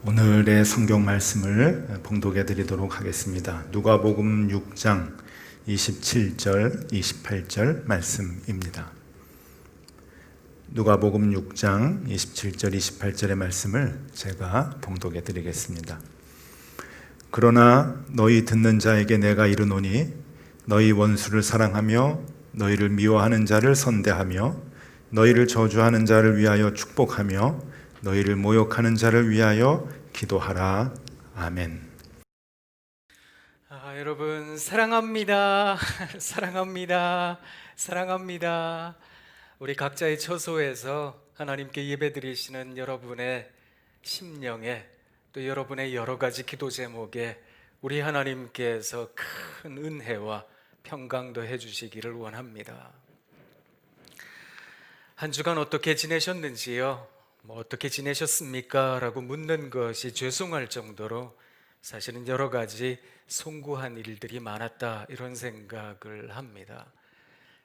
오늘의 성경 말씀을 봉독해 드리도록 하겠습니다. 누가복음 6장 27절, 28절 말씀입니다. 누가복음 6장 27절, 28절의 말씀을 제가 봉독해 드리겠습니다. 그러나 너희 듣는 자에게 내가 이르노니 너희 원수를 사랑하며 너희를 미워하는 자를 선대하며 너희를 저주하는 자를 위하여 축복하며 너희를 모욕하는 자를 위하여 기도하라. 아멘. 여러분 사랑합니다. 사랑합니다. 사랑합니다. 우리 각자의 처소에서 하나님께 예배드리시는 여러분의 심령에, 또 여러분의 여러 가지 기도 제목에 우리 하나님께서 큰 은혜와 평강도 해주시기를 원합니다. 한 주간 어떻게 지내셨는지요? 어떻게 지내셨습니까? 라고 묻는 것이 죄송할 정도로 사실은 여러 가지 송구한 일들이 많았다, 이런 생각을 합니다.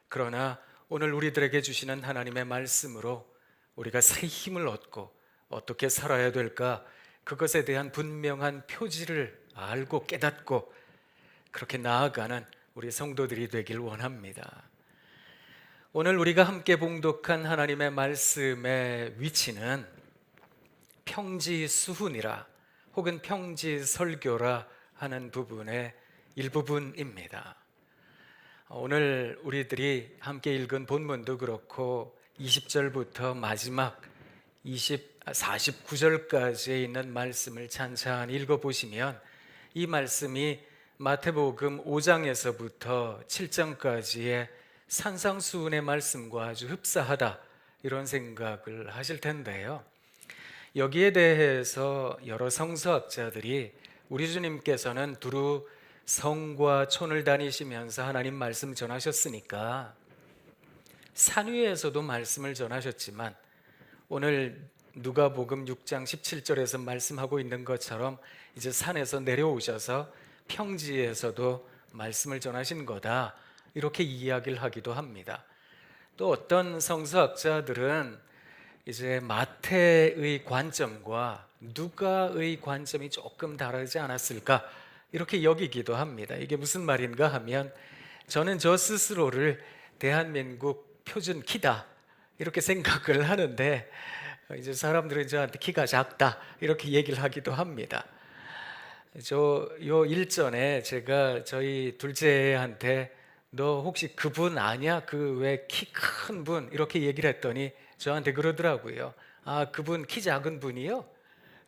그러나 오늘 우리들에게 주시는 하나님의 말씀으로 우리가 새 힘을 얻고 어떻게 살아야 될까, 그것에 대한 분명한 표지를 알고 깨닫고 그렇게 나아가는 우리 성도들이 되길 원합니다. 오늘 우리가 함께 봉독한 하나님의 말씀의 위치는 평지수훈이라 혹은 평지설교라 하는 부분의 일부분입니다. 오늘 우리들이 함께 읽은 본문도 그렇고 20절부터 마지막 49절까지에 있는 말씀을 찬찬히 읽어보시면 이 말씀이 마태복음 5장에서부터 7장까지의 산상수훈의 말씀과 아주 흡사하다, 이런 생각을 하실 텐데요. 여기에 대해서 여러 성서학자들이 우리 주님께서는 두루 성과 촌을 다니시면서 하나님 말씀 전하셨으니까 산 위에서도 말씀을 전하셨지만 오늘 누가복음 6장 17절에서 말씀하고 있는 것처럼 이제 산에서 내려오셔서 평지에서도 말씀을 전하신 거다, 이렇게 이야기를 하기도 합니다. 또 어떤 성서학자들은 이제 마태의 관점과 누가의 관점이 조금 다르지 않았을까, 이렇게 여기기도 합니다. 이게 무슨 말인가 하면, 저는 저 스스로를 대한민국 표준 키다 이렇게 생각을 하는데, 이제 사람들은 저한테 키가 작다 이렇게 얘기를 하기도 합니다. 요 일전에 제가 저희 둘째한테 너 혹시 그분 아냐? 그 왜 키 큰 분? 이렇게 얘기를 했더니 저한테 그러더라고요. 아, 그분 키 작은 분이요?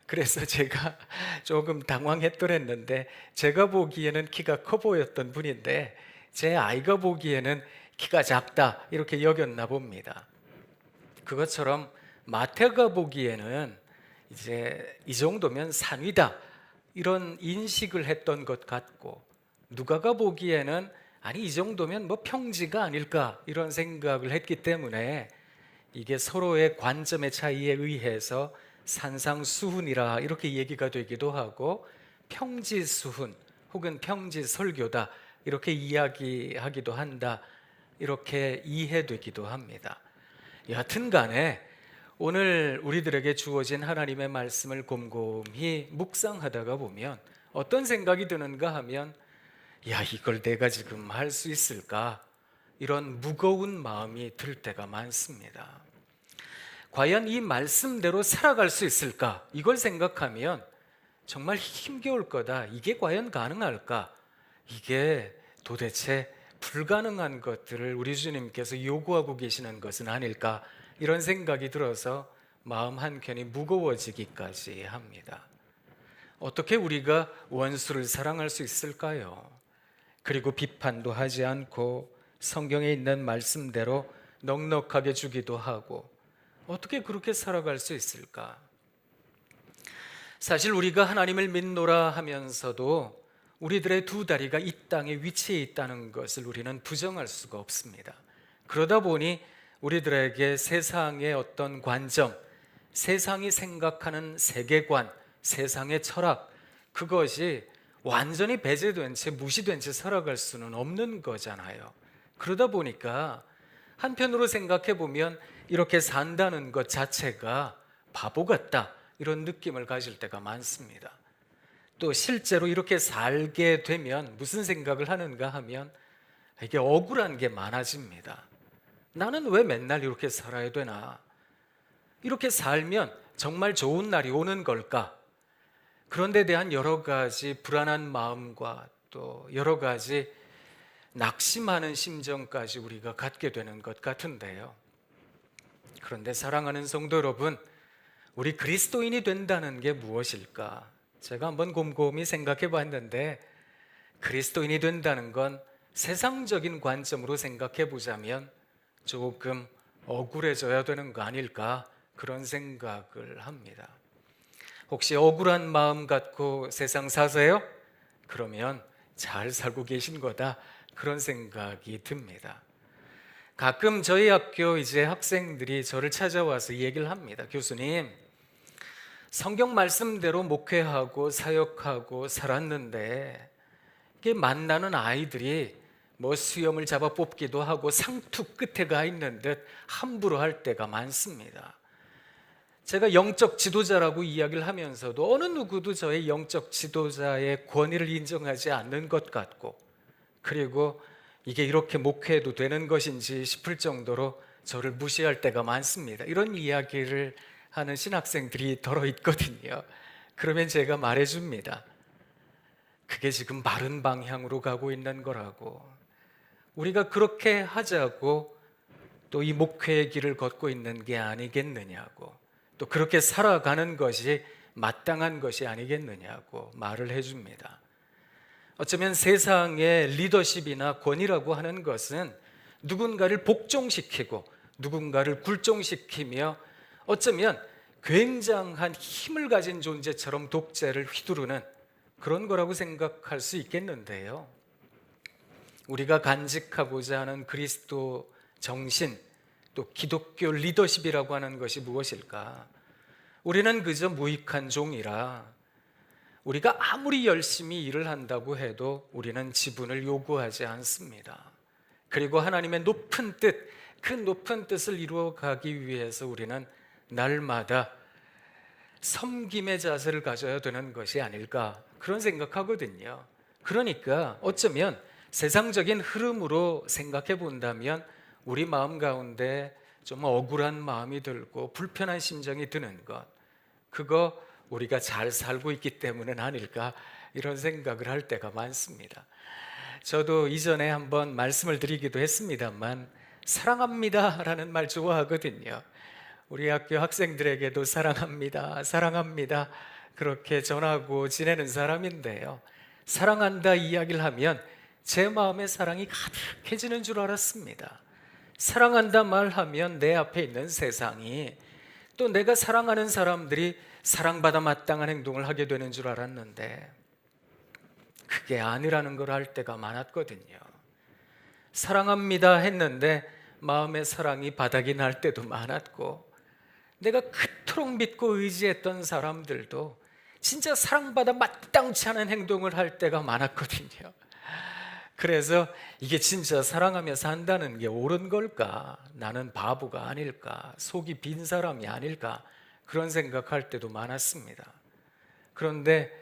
그래서 제가 조금 당황했더랬는데, 제가 보기에는 키가 커 보였던 분인데 제 아이가 보기에는 키가 작다, 이렇게 여겼나 봅니다. 그것처럼 마태가 보기에는 이제 이 정도면 산위다, 이런 인식을 했던 것 같고, 누가가 보기에는 아니 이 정도면 뭐 평지가 아닐까, 이런 생각을 했기 때문에 이게 서로의 관점의 차이에 의해서 산상수훈이라 이렇게 얘기가 되기도 하고, 평지수훈 혹은 평지설교다 이렇게 이야기하기도 한다, 이렇게 이해되기도 합니다. 여하튼 간에 오늘 우리들에게 주어진 하나님의 말씀을 곰곰이 묵상하다가 보면 어떤 생각이 드는가 하면, 야, 이걸 내가 지금 할 수 있을까? 이런 무거운 마음이 들 때가 많습니다. 과연 이 말씀대로 살아갈 수 있을까? 이걸 생각하면 정말 힘겨울 거다. 이게 과연 가능할까? 이게 도대체 불가능한 것들을 우리 주님께서 요구하고 계시는 것은 아닐까? 이런 생각이 들어서 마음 한켠이 무거워지기까지 합니다. 어떻게 우리가 원수를 사랑할 수 있을까요? 그리고 비판도 하지 않고 성경에 있는 말씀대로 넉넉하게 주기도 하고, 어떻게 그렇게 살아갈 수 있을까? 사실 우리가 하나님을 믿노라 하면서도 우리들의 두 다리가 이 땅에 위치해 있다는 것을 우리는 부정할 수가 없습니다. 그러다 보니 우리들에게 세상의 어떤 관점, 세상이 생각하는 세계관, 세상의 철학, 그것이 완전히 배제된 채, 무시된 채 살아갈 수는 없는 거잖아요. 그러다 보니까 한편으로 생각해 보면 이렇게 산다는 것 자체가 바보 같다, 이런 느낌을 가질 때가 많습니다. 또 실제로 이렇게 살게 되면 무슨 생각을 하는가 하면 이게 억울한 게 많아집니다. 나는 왜 맨날 이렇게 살아야 되나? 이렇게 살면 정말 좋은 날이 오는 걸까? 그런 데 대한 여러 가지 불안한 마음과 또 여러 가지 낙심하는 심정까지 우리가 갖게 되는 것 같은데요. 그런데 사랑하는 성도 여러분, 우리 그리스도인이 된다는 게 무엇일까? 제가 한번 곰곰이 생각해 봤는데 그리스도인이 된다는 건 세상적인 관점으로 생각해 보자면 조금 억울해져야 되는 거 아닐까? 그런 생각을 합니다. 혹시 억울한 마음 갖고 세상 사세요? 그러면 잘 살고 계신 거다. 그런 생각이 듭니다. 가끔 저희 학교 이제 학생들이 저를 찾아와서 얘기를 합니다. 교수님, 성경 말씀대로 목회하고 사역하고 살았는데 이게 만나는 아이들이 뭐 수염을 잡아 뽑기도 하고 상투 끝에 가 있는 듯 함부로 할 때가 많습니다. 제가 영적 지도자라고 이야기를 하면서도 어느 누구도 저의 영적 지도자의 권위를 인정하지 않는 것 같고, 그리고 이게 이렇게 목회해도 되는 것인지 싶을 정도로 저를 무시할 때가 많습니다. 이런 이야기를 하는 신학생들이 더러 있거든요. 그러면 제가 말해줍니다. 그게 지금 바른 방향으로 가고 있는 거라고. 우리가 그렇게 하자고 또 이 목회의 길을 걷고 있는 게 아니겠느냐고, 또 그렇게 살아가는 것이 마땅한 것이 아니겠느냐고 말을 해줍니다. 어쩌면 세상의 리더십이나 권위라고 하는 것은 누군가를 복종시키고 누군가를 굴종시키며 어쩌면 굉장한 힘을 가진 존재처럼 독재를 휘두르는 그런 거라고 생각할 수 있겠는데요. 우리가 간직하고자 하는 그리스도 정신, 또 기독교 리더십이라고 하는 것이 무엇일까? 우리는 그저 무익한 종이라 우리가 아무리 열심히 일을 한다고 해도 우리는 지분을 요구하지 않습니다. 그리고 하나님의 높은 뜻, 그 높은 뜻을 이루어가기 위해서 우리는 날마다 섬김의 자세를 가져야 되는 것이 아닐까, 그런 생각하거든요. 그러니까 어쩌면 세상적인 흐름으로 생각해 본다면 우리 마음 가운데 좀 억울한 마음이 들고 불편한 심정이 드는 것, 그거 우리가 잘 살고 있기 때문은 아닐까, 이런 생각을 할 때가 많습니다. 저도 이전에 한번 말씀을 드리기도 했습니다만 사랑합니다 라는 말 좋아하거든요. 우리 학교 학생들에게도 사랑합니다, 사랑합니다 그렇게 전하고 지내는 사람인데요, 사랑한다 이야기를 하면 제 마음에 사랑이 가득해지는 줄 알았습니다. 사랑한다 말하면 내 앞에 있는 세상이, 또 내가 사랑하는 사람들이 사랑받아 마땅한 행동을 하게 되는 줄 알았는데 그게 아니라는 걸 알 때가 많았거든요. 사랑합니다 했는데 마음의 사랑이 바닥이 날 때도 많았고, 내가 그토록 믿고 의지했던 사람들도 진짜 사랑받아 마땅치 않은 행동을 할 때가 많았거든요. 그래서 이게 진짜 사랑하며 산다는 게 옳은 걸까? 나는 바보가 아닐까? 속이 빈 사람이 아닐까? 그런 생각할 때도 많았습니다. 그런데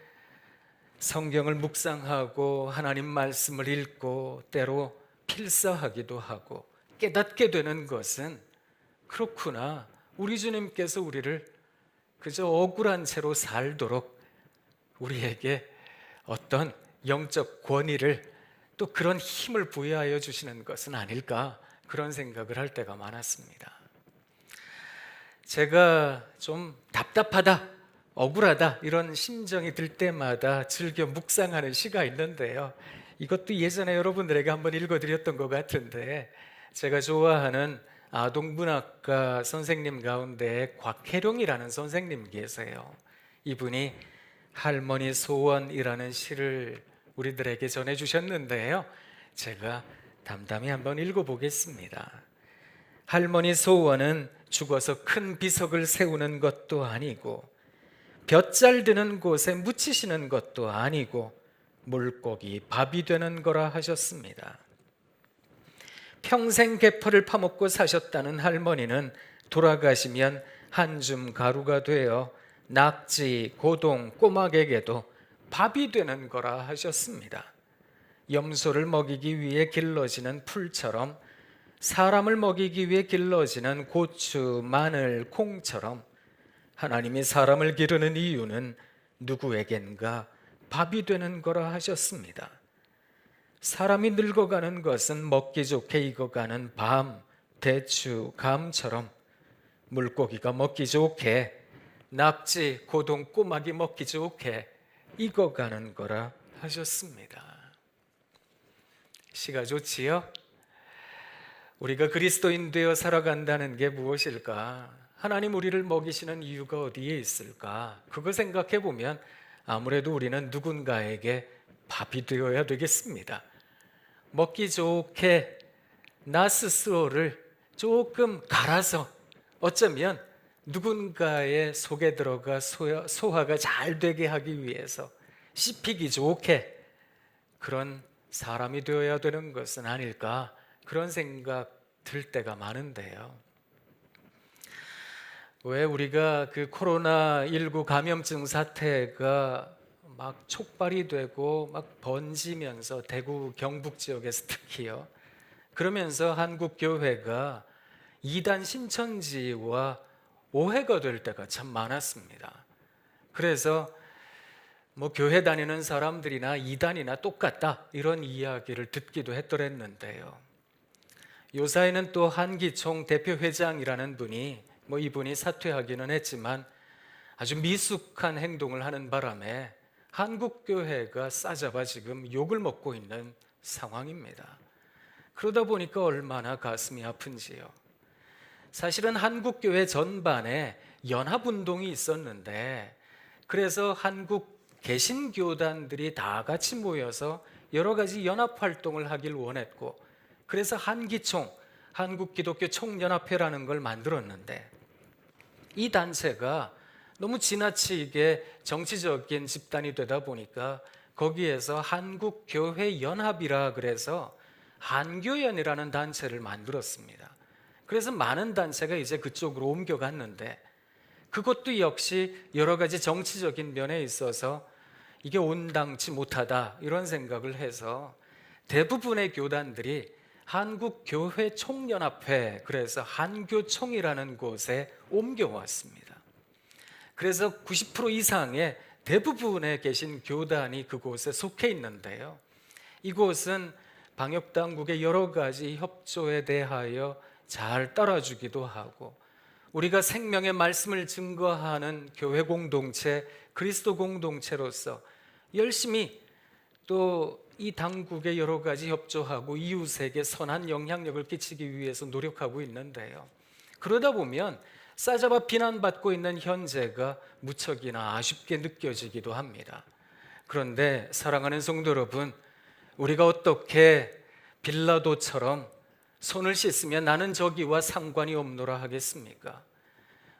성경을 묵상하고 하나님 말씀을 읽고 때로 필사하기도 하고 깨닫게 되는 것은, 그렇구나, 우리 주님께서 우리를 그저 억울한 채로 살도록 우리에게 어떤 영적 권위를, 또 그런 힘을 부여하여 주시는 것은 아닐까, 그런 생각을 할 때가 많았습니다. 제가 좀 답답하다, 억울하다 이런 심정이 들 때마다 즐겨 묵상하는 시가 있는데요, 이것도 예전에 여러분들에게 한번 읽어드렸던 것 같은데, 제가 좋아하는 아동문학과 선생님 가운데 곽혜룡이라는 선생님 계세요. 이분이 할머니 소원이라는 시를 우리들에게 전해주셨는데요, 제가 담담히 한번 읽어보겠습니다. 할머니 소원은 죽어서 큰 비석을 세우는 것도 아니고 볕잘 드는 곳에 묻히시는 것도 아니고 물고기 밥이 되는 거라 하셨습니다. 평생 개펄을 파먹고 사셨다는 할머니는 돌아가시면 한 줌 가루가 되어 낙지, 고동, 꼬막에게도 밥이 되는 거라 하셨습니다. 염소를 먹이기 위해 길러지는 풀처럼 사람을 먹이기 위해 길러지는 고추, 마늘, 콩처럼 하나님이 사람을 기르는 이유는 누구에겐가 밥이 되는 거라 하셨습니다. 사람이 늙어가는 것은 먹기 좋게 익어가는 밤, 대추, 감처럼 물고기가 먹기 좋게, 낙지, 고동, 꼬막이 먹기 좋게 익어가는 거라 하셨습니다. 시가 좋지요? 우리가 그리스도인 되어 살아간다는 게 무엇일까? 하나님 우리를 먹이시는 이유가 어디에 있을까? 그거 생각해 보면 아무래도 우리는 누군가에게 밥이 되어야 되겠습니다. 먹기 좋게 나 스스로를 조금 갈아서 어쩌면 누군가의 속에 들어가 소화가 잘 되게 하기 위해서 씹히기 좋게 그런 사람이 되어야 되는 것은 아닐까, 그런 생각 들 때가 많은데요. 왜 우리가 그 코로나19 감염증 사태가 막 촉발이 되고 막 번지면서 대구 경북 지역에서 특히요, 그러면서 한국 교회가 이단 신천지와 오해가 될 때가 참 많았습니다. 그래서 뭐 교회 다니는 사람들이나 이단이나 똑같다 이런 이야기를 듣기도 했더랬는데요. 요사이는 또 한기총 대표회장이라는 분이 이분이 사퇴하기는 했지만 아주 미숙한 행동을 하는 바람에 한국교회가 싸잡아 지금 욕을 먹고 있는 상황입니다. 그러다 보니까 얼마나 가슴이 아픈지요. 사실은 한국교회 전반에 연합운동이 있었는데, 그래서 한국 개신교단들이 다 같이 모여서 여러 가지 연합활동을 하길 원했고, 그래서 한기총, 한국기독교총연합회라는 걸 만들었는데, 이 단체가 너무 지나치게 정치적인 집단이 되다 보니까 거기에서 한국교회연합이라 그래서 한교연이라는 단체를 만들었습니다. 그래서 많은 단체가 이제 그쪽으로 옮겨갔는데, 그것도 역시 여러 가지 정치적인 면에 있어서 이게 온당치 못하다 이런 생각을 해서 대부분의 교단들이 한국교회총연합회, 그래서 한교총이라는 곳에 옮겨왔습니다. 그래서 90% 이상의 대부분에 계신 교단이 그곳에 속해 있는데요, 이곳은 방역당국의 여러 가지 협조에 대하여 잘 따라주기도 하고, 우리가 생명의 말씀을 증거하는 교회 공동체, 그리스도 공동체로서 열심히 또 이 당국의 여러 가지 협조하고 이웃에게 선한 영향력을 끼치기 위해서 노력하고 있는데요, 그러다 보면 싸잡아 비난받고 있는 현재가 무척이나 아쉽게 느껴지기도 합니다. 그런데 사랑하는 성도 여러분, 우리가 어떻게 빌라도처럼 손을 씻으면 나는 저기와 상관이 없노라 하겠습니까?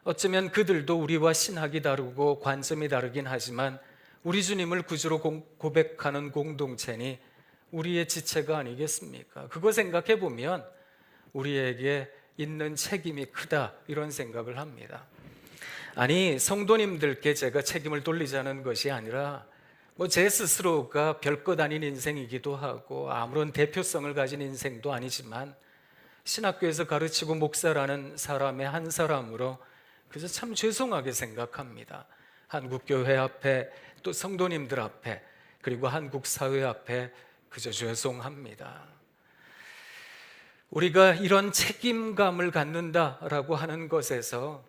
어쩌면 그들도 우리와 신학이 다르고 관점이 다르긴 하지만 우리 주님을 구주로 고백하는 공동체니 우리의 지체가 아니겠습니까? 그거 생각해 보면 우리에게 있는 책임이 크다 이런 생각을 합니다. 아니, 성도님들께 제가 책임을 돌리자는 것이 아니라 제 스스로가 별것 아닌 인생이기도 하고 아무런 대표성을 가진 인생도 아니지만 신학교에서 가르치고 목사라는 사람의 한 사람으로 그래서 참 죄송하게 생각합니다. 한국교회 앞에, 또 성도님들 앞에, 그리고 한국 사회 앞에 그저 죄송합니다. 우리가 이런 책임감을 갖는다라고 하는 것에서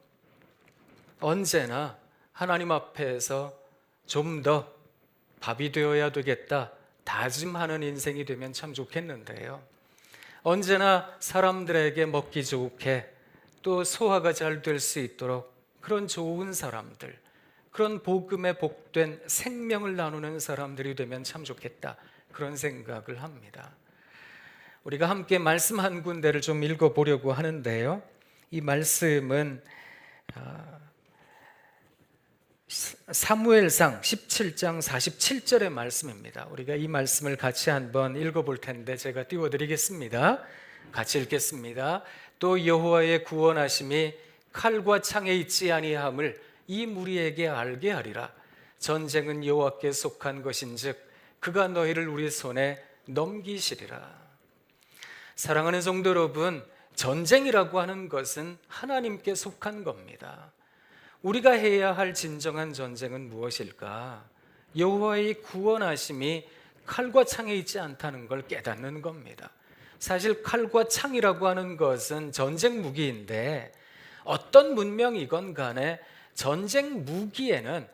언제나 하나님 앞에서 좀 더 밥이 되어야 되겠다 다짐하는 인생이 되면 참 좋겠는데요, 언제나 사람들에게 먹기 좋게 또 소화가 잘 될 수 있도록 그런 좋은 사람들, 그런 복음에 복된 생명을 나누는 사람들이 되면 참 좋겠다 그런 생각을 합니다. 우리가 함께 말씀 한 군데를 좀 읽어보려고 하는데요, 이 말씀은 사무엘상 17장 47절의 말씀입니다. 우리가 이 말씀을 같이 한번 읽어볼 텐데 제가 띄워드리겠습니다. 같이 읽겠습니다. 또 여호와의 구원하심이 칼과 창에 있지 아니함을 이 무리에게 알게 하리라. 전쟁은 여호와께 속한 것인즉 그가 너희를 우리 손에 넘기시리라. 사랑하는 성도 여러분, 전쟁이라고 하는 것은 하나님께 속한 겁니다. 우리가 해야 할 진정한 전쟁은 무엇일까? 여호와의 구원하심이 칼과 창에 있지 않다는 걸 깨닫는 겁니다. 사실 칼과 창이라고 하는 것은 전쟁 무기인데 어떤 문명이건 간에 전쟁 무기에는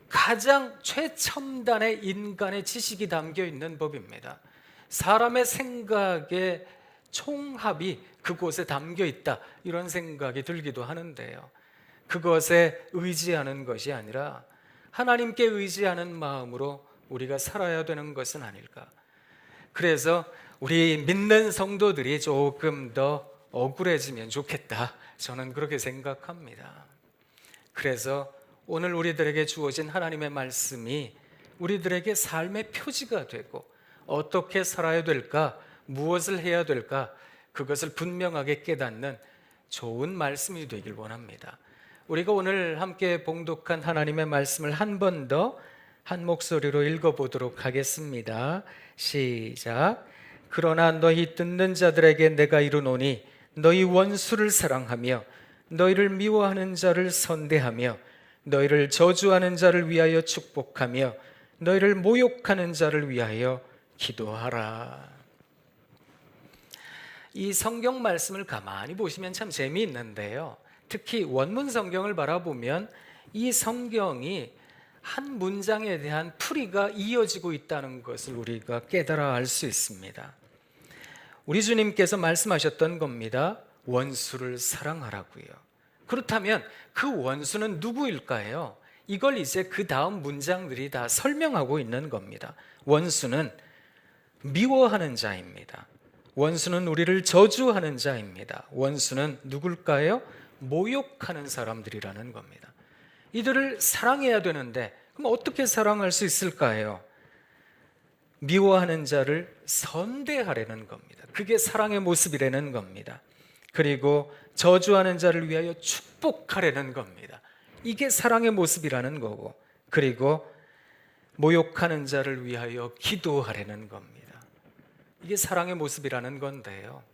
가장 최첨단의 인간의 지식이 담겨 있는 법입니다. 사람의 생각의 총합이 그곳에 담겨 있다, 이런 생각이 들기도 하는데요. 그것에 의지하는 것이 아니라 하나님께 의지하는 마음으로 우리가 살아야 되는 것은 아닐까. 그래서 우리 믿는 성도들이 조금 더 억울해지면 좋겠다, 저는 그렇게 생각합니다. 그래서 오늘 우리들에게 주어진 하나님의 말씀이 우리들에게 삶의 표지가 되고 어떻게 살아야 될까, 무엇을 해야 될까, 그것을 분명하게 깨닫는 좋은 말씀이 되길 원합니다. 우리가 오늘 함께 봉독한 하나님의 말씀을 한 번 더 한 목소리로 읽어보도록 하겠습니다. 시작. 그러나 너희 듣는 자들에게 내가 이르노니 너희 원수를 사랑하며 너희를 미워하는 자를 선대하며 너희를 저주하는 자를 위하여 축복하며 너희를 모욕하는 자를 위하여 기도하라. 이 성경 말씀을 가만히 보시면 참 재미있는데요. 특히 원문 성경을 바라보면 이 성경이 한 문장에 대한 풀이가 이어지고 있다는 것을 우리가 깨달아 알 수 있습니다. 우리 주님께서 말씀하셨던 겁니다. 원수를 사랑하라고요. 그렇다면 그 원수는 누구일까요? 이걸 이제 그 다음 문장들이 다 설명하고 있는 겁니다. 원수는 미워하는 자입니다. 원수는 우리를 저주하는 자입니다. 원수는 누굴까요? 모욕하는 사람들이라는 겁니다. 이들을 사랑해야 되는데 그럼 어떻게 사랑할 수 있을까요? 미워하는 자를 선대하려는 겁니다. 그게 사랑의 모습이라는 겁니다. 그리고 저주하는 자를 위하여 축복하려는 겁니다. 이게 사랑의 모습이라는 거고, 그리고 모욕하는 자를 위하여 기도하려는 겁니다. 이게 사랑의 모습이라는 건데요.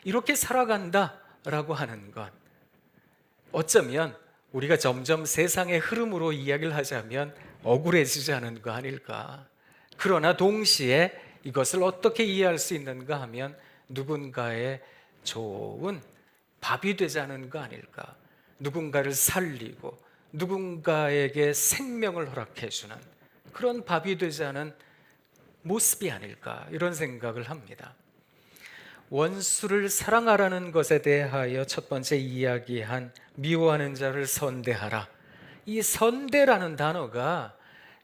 이렇게 살아간다라고 하는 건 어쩌면 우리가 점점 세상의 흐름으로 이야기를 하자면 억울해지지 않은 거 아닐까. 그러나 동시에 이것을 어떻게 이해할 수 있는가 하면 누군가의 좋은 밥이 되자는 거 아닐까. 누군가를 살리고 누군가에게 생명을 허락해 주는 그런 밥이 되자는 모습이 아닐까, 이런 생각을 합니다. 원수를 사랑하라는 것에 대하여 첫 번째 이야기한 미워하는 자를 선대하라. 이 선대라는 단어가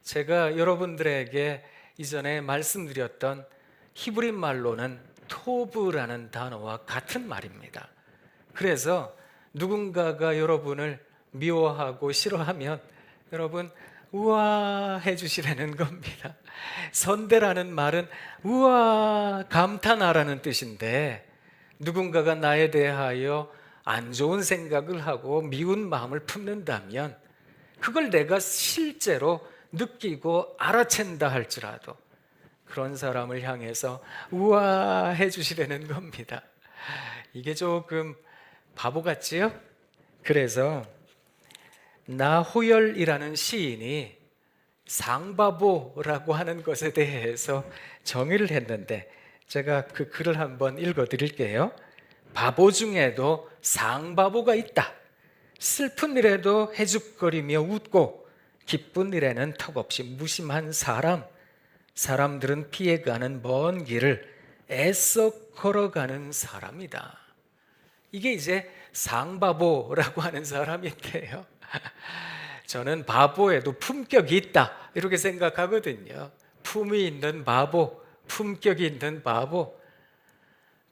제가 여러분들에게 이전에 말씀드렸던 히브리 말로는 토브라는 단어와 같은 말입니다. 그래서 누군가가 여러분을 미워하고 싫어하면 여러분 우와 해주시라는 겁니다. 선대라는 말은 우와 감탄하라는 뜻인데, 누군가가 나에 대하여 안 좋은 생각을 하고 미운 마음을 품는다면 그걸 내가 실제로 느끼고 알아챈다 할지라도 그런 사람을 향해서 우와 해주시라는 겁니다. 이게 조금 바보 같지요? 그래서 나호열이라는 시인이 상바보라고 하는 것에 대해서 정의를 했는데 제가 그 글을 한번 읽어드릴게요. 바보 중에도 상바보가 있다. 슬픈 일에도 해죽거리며 웃고 기쁜 일에는 턱없이 무심한 사람. 사람들은 피해가는 먼 길을 애써 걸어가는 사람이다. 이게 이제 상바보라고 하는 사람인데요. 저는 바보에도 품격이 있다, 이렇게 생각하거든요. 품이 있는 바보, 품격이 있는 바보.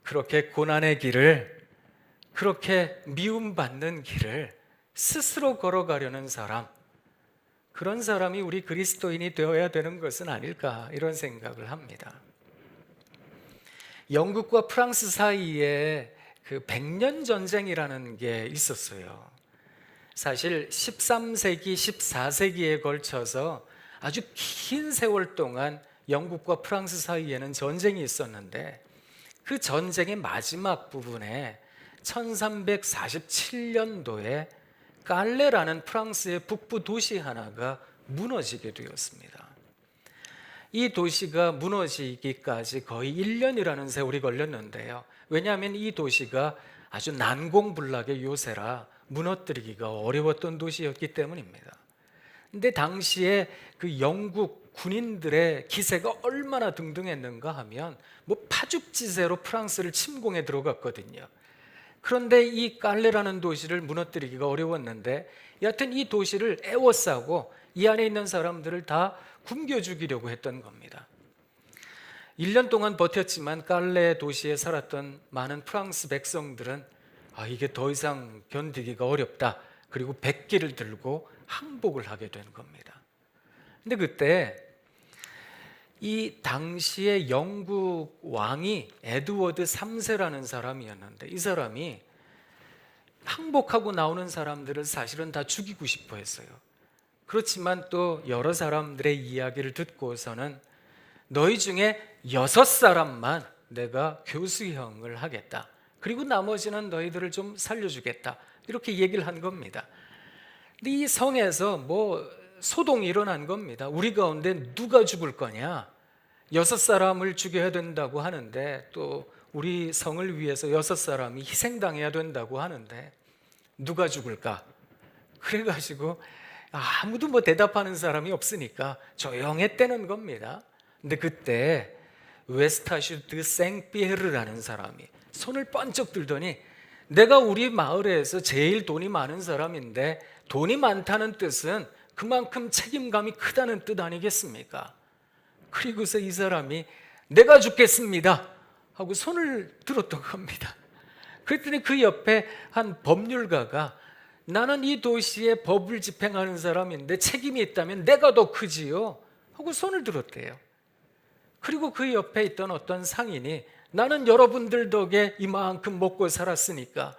그렇게 고난의 길을, 그렇게 미움받는 길을 스스로 걸어가려는 사람, 그런 사람이 우리 그리스도인이 되어야 되는 것은 아닐까, 이런 생각을 합니다. 영국과 프랑스 사이에 그 100년 전쟁이라는 게 있었어요. 사실 13세기, 14세기에 걸쳐서 아주 긴 세월 동안 영국과 프랑스 사이에는 전쟁이 있었는데 그 전쟁의 마지막 부분에 1347년도에 깔레라는 프랑스의 북부 도시 하나가 무너지게 되었습니다. 이 도시가 무너지기까지 거의 1년이라는 세월이 걸렸는데요. 왜냐하면 이 도시가 아주 난공불락의 요새라 무너뜨리기가 어려웠던 도시였기 때문입니다. 근데 당시에 그 영국 군인들의 기세가 얼마나 등등했는가 하면 뭐 파죽지세로 프랑스를 침공해 들어갔거든요. 그런데 이 깔레라는 도시를 무너뜨리기가 어려웠는데 여하튼 이 도시를 에워싸고 이 안에 있는 사람들을 다 굶겨 죽이려고 했던 겁니다. 1년 동안 버텼지만 깔레 도시에 살았던 많은 프랑스 백성들은 이게 더 이상 견디기가 어렵다. 그리고 백기를 들고 항복을 하게 된 겁니다. 근데 그때 이 당시의 영국 왕이 에드워드 3세라는 사람이었는데 이 사람이 항복하고 나오는 사람들을 사실은 다 죽이고 싶어 했어요. 그렇지만 또 여러 사람들의 이야기를 듣고서는 너희 중에 6사람만 내가 교수형을 하겠다. 그리고 나머지는 너희들을 좀 살려주겠다. 이렇게 얘기를 한 겁니다. 근데 이 성에서 뭐 소동이 일어난 겁니다. 우리 가운데 누가 죽을 거냐? 6사람을 죽여야 된다고 하는데 또 우리 성을 위해서 6사람이 희생당해야 된다고 하는데 누가 죽을까? 그래가지고 아무도 뭐 대답하는 사람이 없으니까 조용했다는 겁니다. 근데 그때 웨스타슈 드 생피에르라는 사람이 손을 번쩍 들더니 내가 우리 마을에서 제일 돈이 많은 사람인데 돈이 많다는 뜻은 그만큼 책임감이 크다는 뜻 아니겠습니까? 그리고서 이 사람이 내가 죽겠습니다 하고 손을 들었던 겁니다. 그랬더니 그 옆에 한 법률가가 나는 이 도시의 법을 집행하는 사람인데 책임이 있다면 내가 더 크지요 하고 손을 들었대요. 그리고 그 옆에 있던 어떤 상인이 나는 여러분들 덕에 이만큼 먹고 살았으니까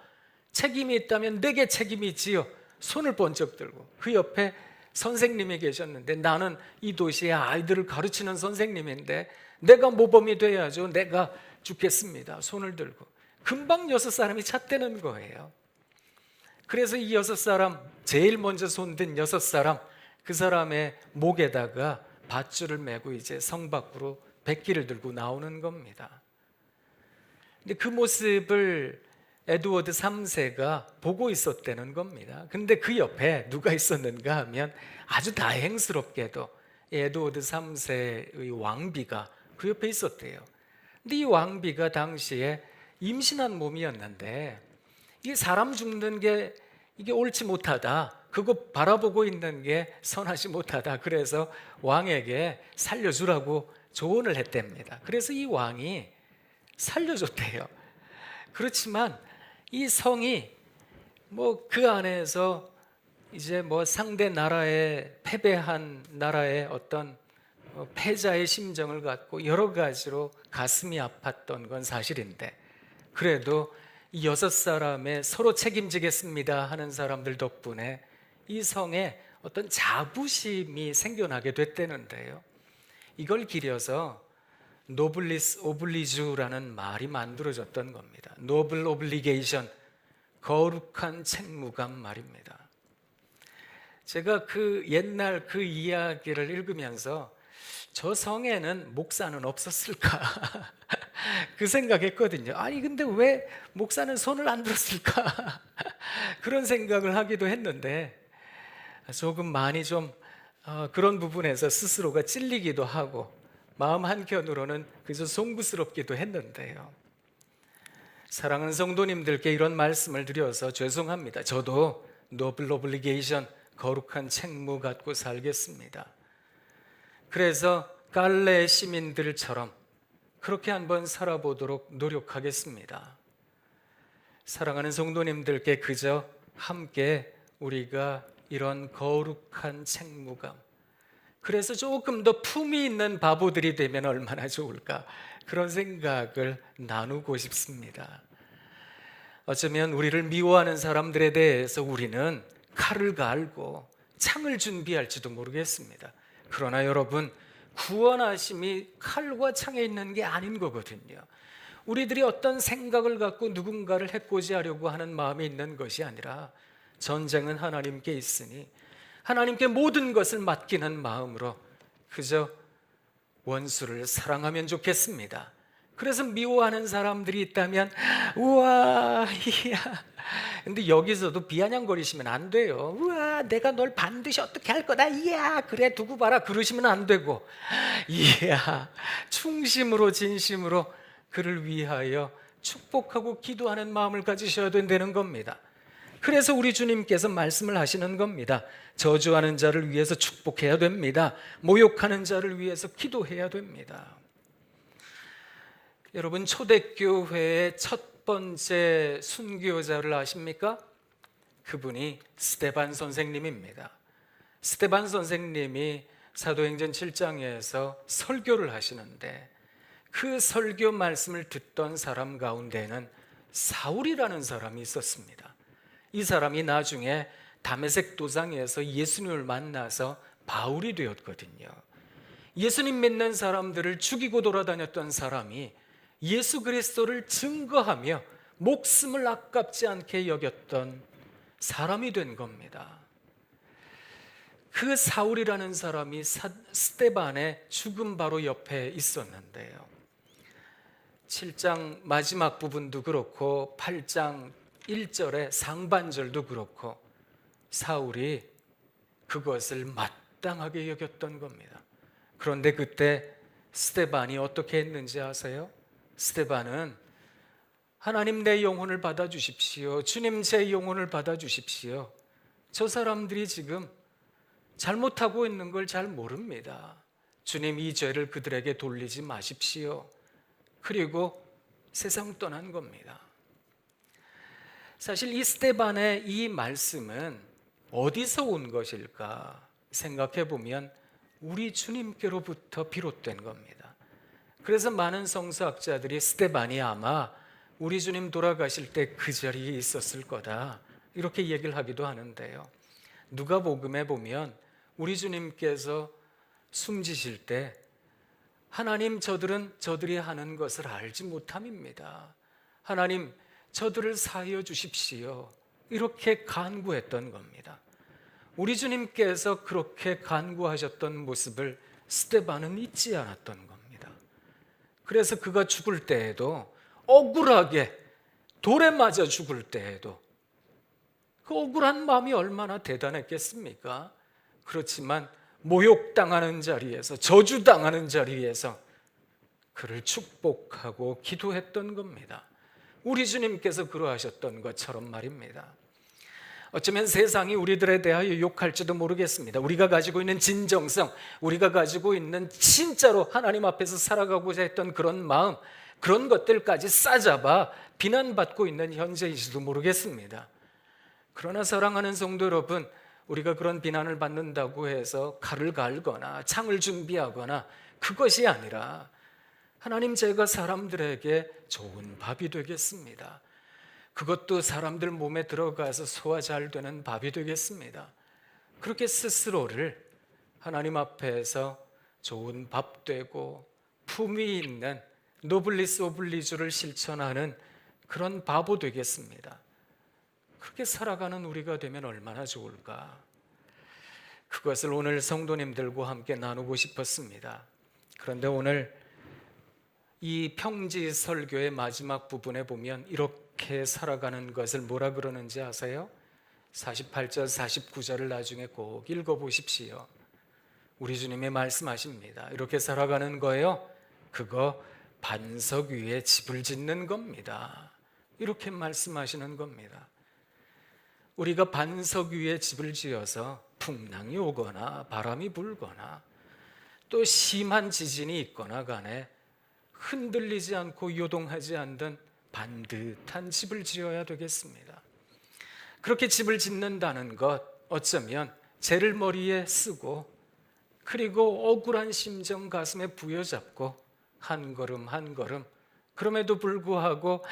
책임이 있다면 내게 책임이 있지요 손을 번쩍 들고 그 옆에 선생님이 계셨는데 나는 이 도시의 아이들을 가르치는 선생님인데 내가 모범이 돼야죠. 내가 죽겠습니다. 손을 들고 금방 6사람이 찼다는 거예요. 그래서 이 6사람 제일 먼저 손든 6사람 그 사람의 목에다가 밧줄을 메고 이제 성 밖으로 백기를 들고 나오는 겁니다. 근데 그 모습을 에드워드 3세가 보고 있었다는 겁니다. 근데 그 옆에 누가 있었는가 하면 아주 다행스럽게도 에드워드 3세의 왕비가 그 옆에 있었대요. 근데 이 왕비가 당시에 임신한 몸이었는데 이 사람 죽는 게 이게 옳지 못하다. 그거 바라보고 있는 게 선하지 못하다. 그래서 왕에게 살려주라고 조언을 했답니다. 그래서 이 왕이 살려줬대요. 그렇지만 이 성이 뭐 그 안에서 이제 뭐 상대 나라의 패배한 나라의 어떤 패자의 심정을 갖고 여러 가지로 가슴이 아팠던 건 사실인데 그래도 이 6사람의 서로 책임지겠습니다 하는 사람들 덕분에 이 성에 어떤 자부심이 생겨나게 됐다는데요. 이걸 기려서 노블리스 오블리주라는 말이 만들어졌던 겁니다. 노블 오블리게이션, 거룩한 책무감 말입니다. 제가 그 옛날 그 이야기를 읽으면서 저 성에는 목사는 없었을까 그 생각했거든요. 아니 근데 왜 목사는 손을 안 들었을까 그런 생각을 하기도 했는데 조금 많이 좀 그런 부분에서 스스로가 찔리기도 하고 마음 한켠으로는 그저 송구스럽기도 했는데요. 사랑하는 성도님들께 이런 말씀을 드려서 죄송합니다. 저도 노블 오블리게이션, 거룩한 책무 갖고 살겠습니다. 그래서 갈레 시민들처럼 그렇게 한번 살아보도록 노력하겠습니다. 사랑하는 성도님들께 그저 함께 우리가 이런 거룩한 책무감, 그래서 조금 더 품이 있는 바보들이 되면 얼마나 좋을까 그런 생각을 나누고 싶습니다. 어쩌면 우리를 미워하는 사람들에 대해서 우리는 칼을 갈고 창을 준비할지도 모르겠습니다. 그러나 여러분, 구원하심이 칼과 창에 있는 게 아닌 거거든요. 우리들이 어떤 생각을 갖고 누군가를 해코지하려고 하는 마음이 있는 것이 아니라 전쟁은 하나님께 있으니 하나님께 모든 것을 맡기는 마음으로 그저 원수를 사랑하면 좋겠습니다. 그래서 미워하는 사람들이 있다면 우와, 이야. 근데 여기서도 비아냥거리시면 안 돼요. 우와, 내가 널 반드시 어떻게 할 거다. 이야, 그래 두고 봐라. 그러시면 안 되고, 이야, 충심으로 진심으로 그를 위하여 축복하고 기도하는 마음을 가지셔야 된다는 겁니다. 그래서 우리 주님께서 말씀을 하시는 겁니다. 저주하는 자를 위해서 축복해야 됩니다. 모욕하는 자를 위해서 기도해야 됩니다. 여러분, 초대교회의 첫 번째 순교자를 아십니까? 그분이 스데반 선생님입니다. 스데반 선생님이 사도행전 7장에서 설교를 하시는데 그 설교 말씀을 듣던 사람 가운데는 사울이라는 사람이 있었습니다. 이 사람이 나중에 다메섹 도상에서 예수님을 만나서 바울이 되었거든요. 예수님 믿는 사람들을 죽이고 돌아다녔던 사람이 예수 그리스도를 증거하며 목숨을 아깝지 않게 여겼던 사람이 된 겁니다. 그 사울이라는 사람이 스데반의 죽음 바로 옆에 있었는데요. 7장 마지막 부분도 그렇고 8장 1절의 상반절도 그렇고 사울이 그것을 마땅하게 여겼던 겁니다. 그런데 그때 스데반이 어떻게 했는지 아세요? 스데반은 하나님 내 영혼을 받아주십시오. 주님 제 영혼을 받아주십시오. 저 사람들이 지금 잘못하고 있는 걸 잘 모릅니다. 주님 이 죄를 그들에게 돌리지 마십시오. 그리고 세상 떠난 겁니다. 사실 이 스데반의 이 말씀은 어디서 온 것일까 생각해 보면 우리 주님께로부터 비롯된 겁니다. 그래서 많은 성서학자들이 스데반이 아마 우리 주님 돌아가실 때 그 자리에 있었을 거다 이렇게 얘기를 하기도 하는데요. 누가복음에 보면 우리 주님께서 숨지실 때 하나님 저들은 저들이 하는 것을 알지 못함입니다. 하나님 저들을 사하여 주십시오. 이렇게 간구했던 겁니다. 우리 주님께서 그렇게 간구하셨던 모습을 스데반은 잊지 않았던 겁니다. 그래서 그가 죽을 때에도 억울하게 돌에 맞아 죽을 때에도 그 억울한 마음이 얼마나 대단했겠습니까? 그렇지만 모욕당하는 자리에서 저주당하는 자리에서 그를 축복하고 기도했던 겁니다. 우리 주님께서 그러하셨던 것처럼 말입니다. 어쩌면 세상이 우리들에 대하여 욕할지도 모르겠습니다. 우리가 가지고 있는 진정성, 우리가 가지고 있는 진짜로 하나님 앞에서 살아가고자 했던 그런 마음, 그런 것들까지 싸잡아 비난받고 있는 현재일지도 모르겠습니다. 그러나 사랑하는 성도 여러분, 우리가 그런 비난을 받는다고 해서 칼을 갈거나 창을 준비하거나 그것이 아니라 하나님 제가 사람들에게 좋은 밥이 되겠습니다. 그것도 사람들 몸에 들어가서 소화 잘 되는 밥이 되겠습니다. 그렇게 스스로를 하나님 앞에서 좋은 밥 되고 품위 있는 노블리스 오블리주를 실천하는 그런 바보 되겠습니다. 그렇게 살아가는 우리가 되면 얼마나 좋을까? 그것을 오늘 성도님들과 함께 나누고 싶었습니다. 그런데 오늘 이 평지 설교의 마지막 부분에 보면 이렇게 살아가는 것을 뭐라 그러는지 아세요? 48절, 49절을 나중에 꼭 읽어보십시오. 우리 주님이 말씀하십니다. 이렇게 살아가는 거예요. 그거 반석 위에 집을 짓는 겁니다. 이렇게 말씀하시는 겁니다. 우리가 반석 위에 집을 지어서 풍랑이 오거나 바람이 불거나 또 심한 지진이 있거나 간에 흔들리지 않고 요동하지 않던 반듯한 집을 지어야 되겠습니다. 그렇게 집을 짓는다는 것, 어쩌면 죄를 머리에 쓰고 그리고 억울한 심정 가슴에 부여잡고 한 걸음 한 걸음, 그럼에도 불구하고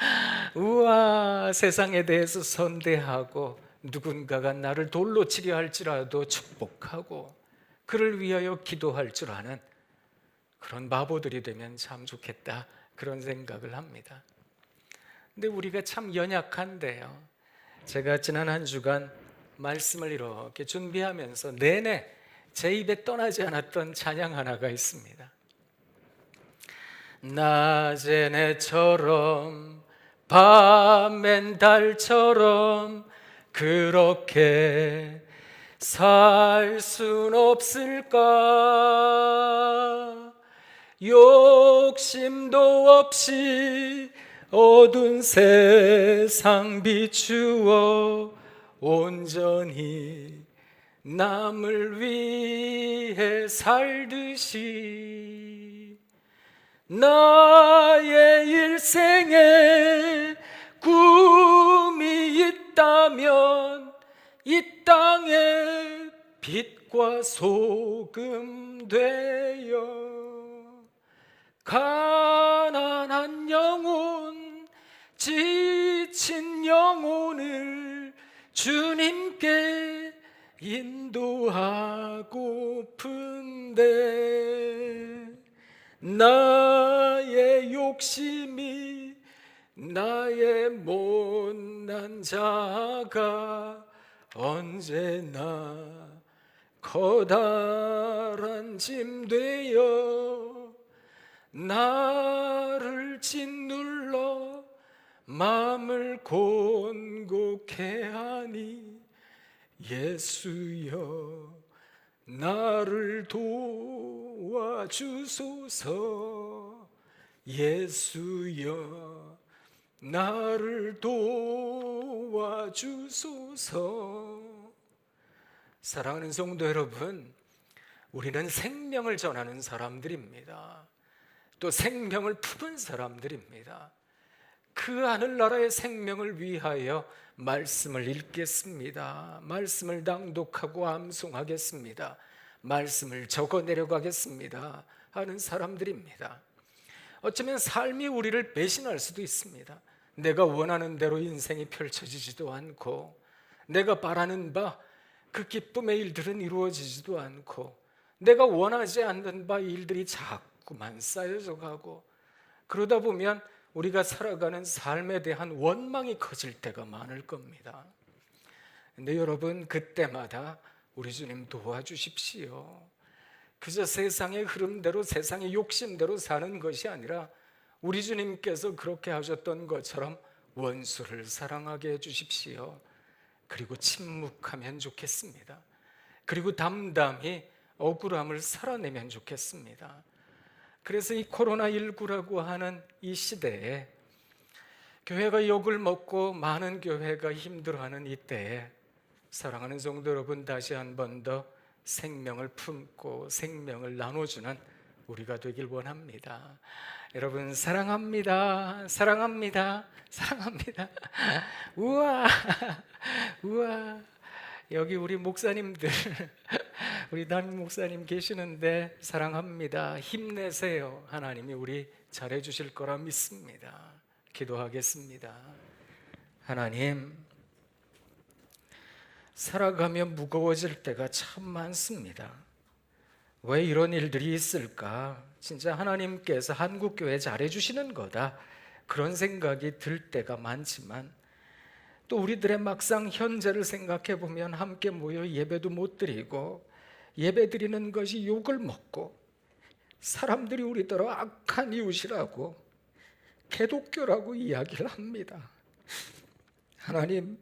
우와 세상에 대해서 선대하고 누군가가 나를 돌로 치려 할지라도 축복하고 그를 위하여 기도할 줄 아는 그런 바보들이 되면 참 좋겠다, 그런 생각을 합니다. 근데 우리가 참 연약한데요. 제가 지난 한 주간 말씀을 이렇게 준비하면서 내내 제 입에 떠나지 않았던 찬양 하나가 있습니다. 낮엔 해처럼 밤엔 달처럼 그렇게 살 순 없을까? 욕심도 없이 어두운 세상 비추어 온전히 남을 위해 살듯이 나의 일생에 꿈이 있다면 이 땅에 빛과 소금 되어 가난한 영혼, 지친 영혼을 주님께 인도하고픈데 나의 욕심이 나의 못난 자가 언제나 커다란 짐 되어 나를 짓눌러 마음을 곤곡해 하니 예수여 나를 도와주소서. 예수여 나를 도와주소서. 사랑하는 성도 여러분, 우리는 생명을 전하는 사람들입니다. 또 생명을 품은 사람들입니다. 그 하늘나라의 생명을 위하여 말씀을 읽겠습니다. 말씀을 낭독하고 암송하겠습니다. 말씀을 적어내려가겠습니다 하는 사람들입니다. 어쩌면 삶이 우리를 배신할 수도 있습니다. 내가 원하는 대로 인생이 펼쳐지지도 않고 내가 바라는 바 그 기쁨의 일들은 이루어지지도 않고 내가 원하지 않는 바 일들이 자꾸만 쌓여져 가고 그러다 보면 우리가 살아가는 삶에 대한 원망이 커질 때가 많을 겁니다. 근데 여러분, 그때마다 우리 주님 도와주십시오. 그저 세상의 흐름대로 세상의 욕심대로 사는 것이 아니라 우리 주님께서 그렇게 하셨던 것처럼 원수를 사랑하게 해주십시오. 그리고 침묵하면 좋겠습니다. 그리고 담담히 억울함을 살아내면 좋겠습니다. 그래서 이 코로나19라고 하는 이 시대에 교회가 욕을 먹고 많은 교회가 힘들어하는 이때에 사랑하는 성도 여러분, 다시 한 번 더 생명을 품고 생명을 나눠주는 우리가 되길 원합니다. 여러분 사랑합니다. 사랑합니다. 사랑합니다. 우와 우와, 여기 우리 목사님들 우리 담임 목사님 계시는데 사랑합니다. 힘내세요. 하나님이 우리 잘해주실 거라 믿습니다. 기도하겠습니다. 하나님, 살아가며 무거워질 때가 참 많습니다. 왜 이런 일들이 있을까? 진짜 하나님께서 한국교회 잘해주시는 거다, 그런 생각이 들 때가 많지만 또 우리들의 막상 현재를 생각해 보면 함께 모여 예배도 못 드리고 예배 드리는 것이 욕을 먹고 사람들이 우리더러 악한 이웃이라고 개독교라고 이야기를 합니다. 하나님,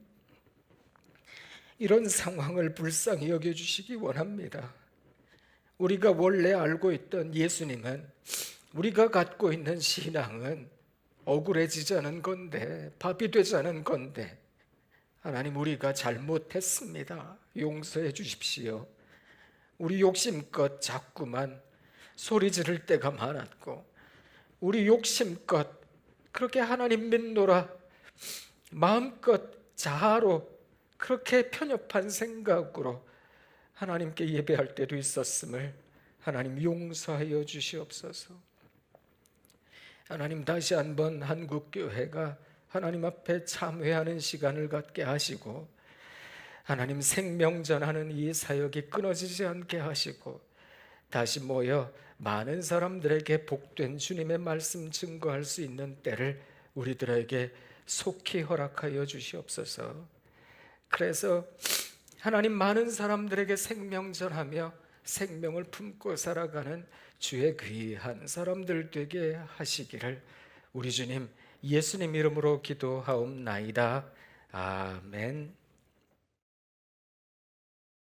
이런 상황을 불쌍히 여겨주시기 원합니다. 우리가 원래 알고 있던 예수님은, 우리가 갖고 있는 신앙은 억울해지자는 건데, 밥이 되자는 건데, 하나님, 우리가 잘못했습니다. 용서해 주십시오. 우리 욕심껏 자꾸만 소리 지를 때가 많았고, 우리 욕심껏 그렇게 하나님 믿노라 마음껏 자아로 그렇게 편협한 생각으로 하나님께 예배할 때도 있었음을 하나님 용서하여 주시옵소서. 하나님, 다시 한번 한국교회가 하나님 앞에 참회하는 시간을 갖게 하시고 하나님 생명 전하는 이 사역이 끊어지지 않게 하시고 다시 모여 많은 사람들에게 복된 주님의 말씀 증거할 수 있는 때를 우리들에게 속히 허락하여 주시옵소서. 그래서 하나님 많은 사람들에게 생명 전하며 생명을 품고 살아가는 주의 귀한 사람들 되게 하시기를 우리 주님 예수님 이름으로 기도하옵나이다. 아멘.